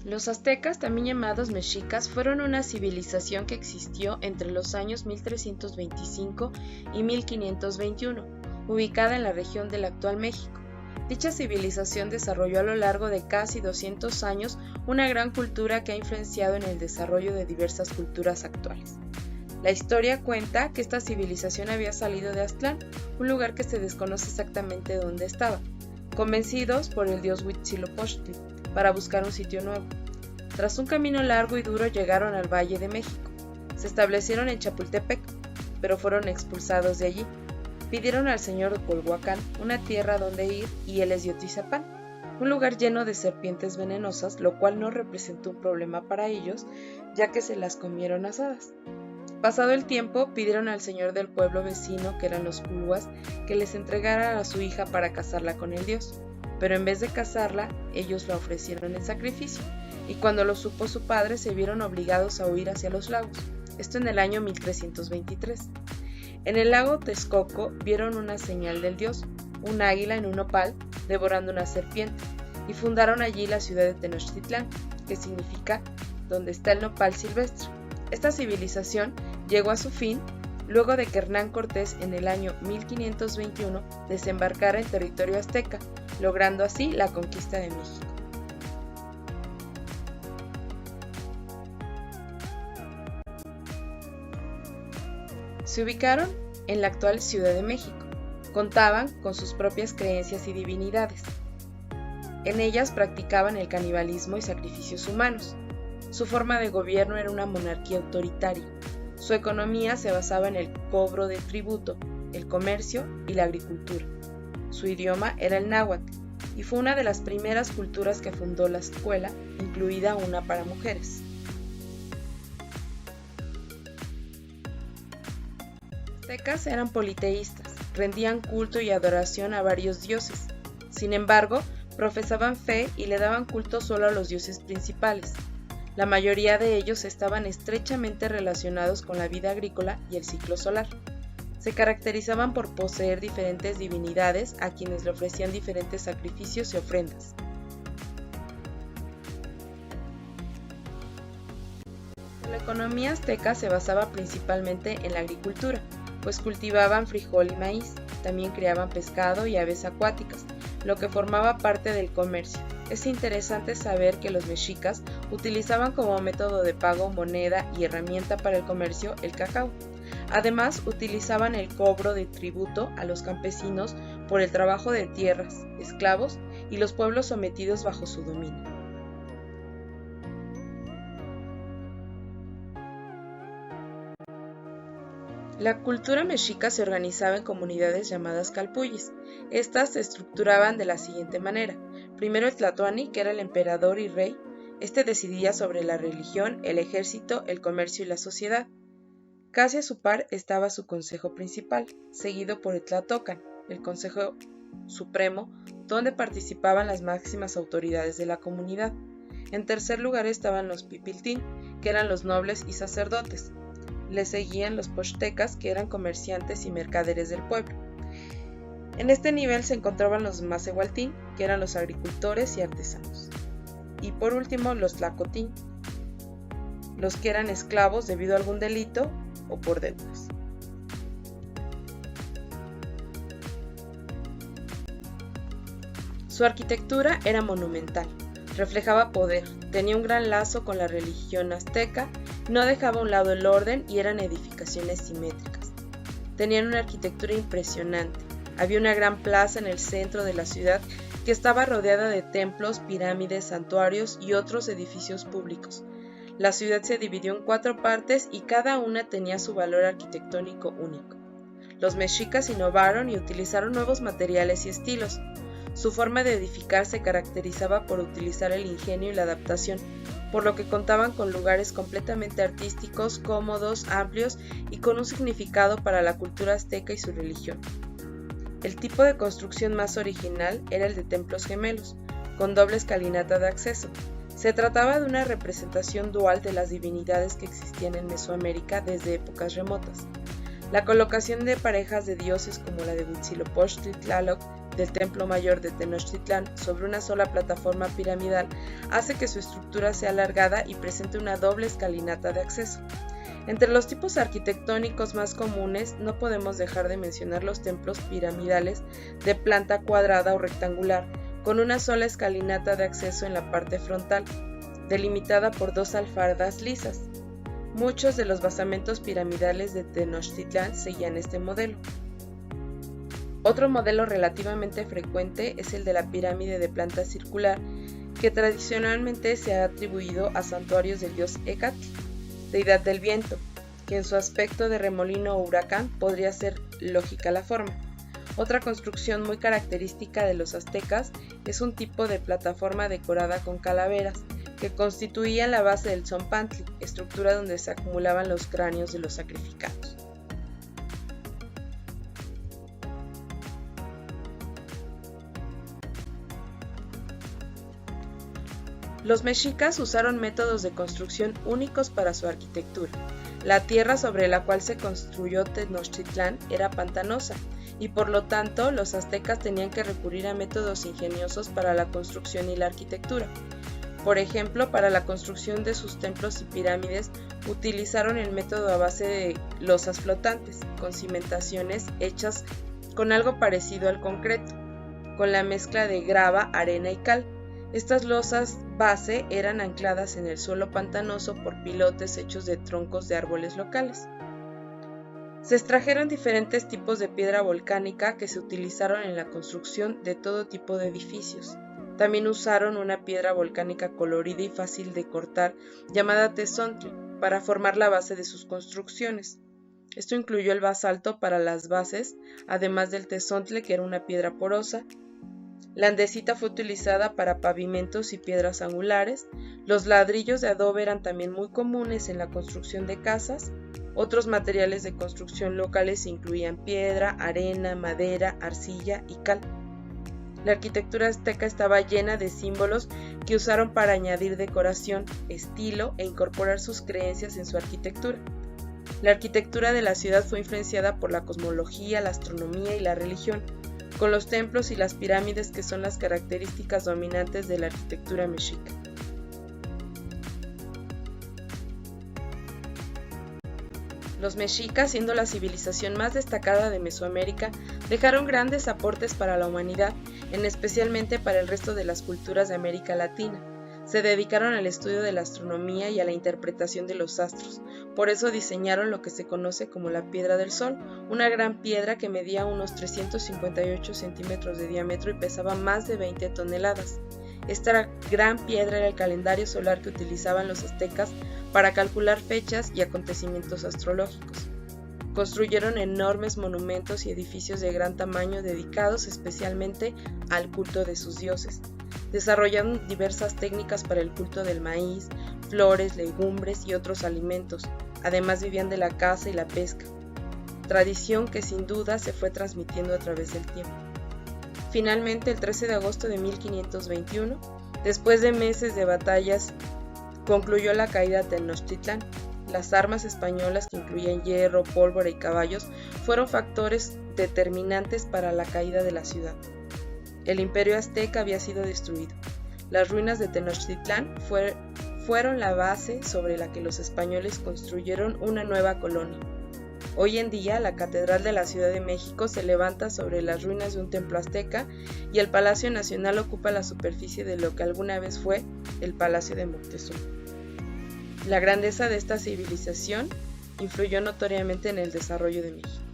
Los aztecas, también llamados mexicas, fueron una civilización que existió entre los años 1325 y 1521, ubicada en la región del actual México. Dicha civilización desarrolló a lo largo de casi 200 años una gran cultura que ha influenciado en el desarrollo de diversas culturas actuales. La historia cuenta que esta civilización había salido de Aztlán, un lugar que se desconoce exactamente dónde estaba, convencidos por el dios Huitzilopochtli, para buscar un sitio nuevo. Tras un camino largo y duro llegaron al Valle de México. Se establecieron en Chapultepec, pero fueron expulsados de allí. Pidieron al señor de Culhuacán una tierra donde ir y él les dio Tizapán, un lugar lleno de serpientes venenosas, lo cual no representó un problema para ellos, ya que se las comieron asadas. Pasado el tiempo, pidieron al señor del pueblo vecino, que eran los Culhuas, que les entregara a su hija para casarla con el dios, pero en vez de casarla, ellos la ofrecieron en sacrificio, y cuando lo supo su padre se vieron obligados a huir hacia los lagos, esto en el año 1323. En el lago Texcoco vieron una señal del dios, un águila en un nopal devorando una serpiente, y fundaron allí la ciudad de Tenochtitlán, que significa donde está el nopal silvestre. Esta civilización llegó a su fin luego de que Hernán Cortés en el año 1521 desembarcara en territorio azteca, logrando así la conquista de México. Se ubicaron en la actual Ciudad de México. Contaban con sus propias creencias y divinidades. En ellas practicaban el canibalismo y sacrificios humanos. Su forma de gobierno era una monarquía autoritaria. Su economía se basaba en el cobro de tributo, el comercio y la agricultura. Su idioma era el náhuatl y fue una de las primeras culturas que fundó la escuela, incluida una para mujeres. Los aztecas eran politeístas, rendían culto y adoración a varios dioses. Sin embargo, profesaban fe y le daban culto solo a los dioses principales. La mayoría de ellos estaban estrechamente relacionados con la vida agrícola y el ciclo solar. Se caracterizaban por poseer diferentes divinidades a quienes le ofrecían diferentes sacrificios y ofrendas. La economía azteca se basaba principalmente en la agricultura, pues cultivaban frijol y maíz, también criaban pescado y aves acuáticas, lo que formaba parte del comercio. Es interesante saber que los mexicas utilizaban como método de pago, moneda y herramienta para el comercio el cacao. Además, utilizaban el cobro de tributo a los campesinos por el trabajo de tierras, esclavos y los pueblos sometidos bajo su dominio. La cultura mexica se organizaba en comunidades llamadas calpullis. Estas se estructuraban de la siguiente manera. Primero el tlatoani, que era el emperador y rey. Este decidía sobre la religión, el ejército, el comercio y la sociedad. Casi a su par estaba su consejo principal, seguido por el tlatocan, el consejo supremo, donde participaban las máximas autoridades de la comunidad. En tercer lugar estaban los pipiltín, que eran los nobles y sacerdotes. Le seguían los pochtecas, que eran comerciantes y mercaderes del pueblo. En este nivel se encontraban los macehualtín, que eran los agricultores y artesanos. Y por último los tlacotín, los que eran esclavos debido a algún delito o por deudas. Su arquitectura era monumental, reflejaba poder, tenía un gran lazo con la religión azteca, no dejaba a un lado el orden y eran edificaciones simétricas. Tenían una arquitectura impresionante. Había una gran plaza en el centro de la ciudad que estaba rodeada de templos, pirámides, santuarios y otros edificios públicos. La ciudad se dividió en 4 partes y cada una tenía su valor arquitectónico único. Los mexicas innovaron y utilizaron nuevos materiales y estilos. Su forma de edificar se caracterizaba por utilizar el ingenio y la adaptación, por lo que contaban con lugares completamente artísticos, cómodos, amplios y con un significado para la cultura azteca y su religión. El tipo de construcción más original era el de templos gemelos, con doble escalinata de acceso. Se trataba de una representación dual de las divinidades que existían en Mesoamérica desde épocas remotas. La colocación de parejas de dioses como la de Huitzilopochtli, Tlaloc del Templo Mayor de Tenochtitlán sobre una sola plataforma piramidal hace que su estructura sea alargada y presente una doble escalinata de acceso. Entre los tipos arquitectónicos más comunes no podemos dejar de mencionar los templos piramidales de planta cuadrada o rectangular, con una sola escalinata de acceso en la parte frontal, delimitada por dos alfaradas lisas. Muchos de los basamentos piramidales de Tenochtitlán seguían este modelo. Otro modelo relativamente frecuente es el de la pirámide de planta circular, que tradicionalmente se ha atribuido a santuarios del dios Hécatl, deidad del viento, que en su aspecto de remolino o huracán podría ser lógica la forma. Otra construcción muy característica de los aztecas es un tipo de plataforma decorada con calaveras, que constituían la base del Tzompantli, estructura donde se acumulaban los cráneos de los sacrificados. Los mexicas usaron métodos de construcción únicos para su arquitectura. La tierra sobre la cual se construyó Tenochtitlán era pantanosa, y por lo tanto los aztecas tenían que recurrir a métodos ingeniosos para la construcción y la arquitectura. Por ejemplo, para la construcción de sus templos y pirámides utilizaron el método a base de losas flotantes, con cimentaciones hechas con algo parecido al concreto, con la mezcla de grava, arena y cal. Estas losas base eran ancladas en el suelo pantanoso por pilotes hechos de troncos de árboles locales. Se extrajeron diferentes tipos de piedra volcánica que se utilizaron en la construcción de todo tipo de edificios. También usaron una piedra volcánica colorida y fácil de cortar llamada tezontli para formar la base de sus construcciones. Esto incluyó el basalto para las bases, además del tezontle, que era una piedra porosa. La andesita fue utilizada para pavimentos y piedras angulares. Los ladrillos de adobe eran también muy comunes en la construcción de casas. Otros materiales de construcción locales incluían piedra, arena, madera, arcilla y cal. La arquitectura azteca estaba llena de símbolos que usaron para añadir decoración, estilo e incorporar sus creencias en su arquitectura. La arquitectura de la ciudad fue influenciada por la cosmología, la astronomía y la religión, con los templos y las pirámides que son las características dominantes de la arquitectura mexica. Los mexicas, siendo la civilización más destacada de Mesoamérica, dejaron grandes aportes para la humanidad, especialmente para el resto de las culturas de América Latina. Se dedicaron al estudio de la astronomía y a la interpretación de los astros. Por eso diseñaron lo que se conoce como la Piedra del Sol, una gran piedra que medía unos 358 centímetros de diámetro y pesaba más de 20 toneladas. Esta gran piedra era el calendario solar que utilizaban los aztecas para calcular fechas y acontecimientos astrológicos. Construyeron enormes monumentos y edificios de gran tamaño dedicados especialmente al culto de sus dioses. Desarrollaron diversas técnicas para el culto del maíz, flores, legumbres y otros alimentos. Además vivían de la caza y la pesca, tradición que sin duda se fue transmitiendo a través del tiempo. Finalmente, el 13 de agosto de 1521, después de meses de batallas, concluyó la caída de Tenochtitlán. Las armas españolas, que incluían hierro, pólvora y caballos, fueron factores determinantes para la caída de la ciudad. El imperio azteca había sido destruido. Las ruinas de Tenochtitlán fueron la base sobre la que los españoles construyeron una nueva colonia. Hoy en día, la Catedral de la Ciudad de México se levanta sobre las ruinas de un templo azteca y el Palacio Nacional ocupa la superficie de lo que alguna vez fue el Palacio de Moctezuma. La grandeza de esta civilización influyó notoriamente en el desarrollo de México.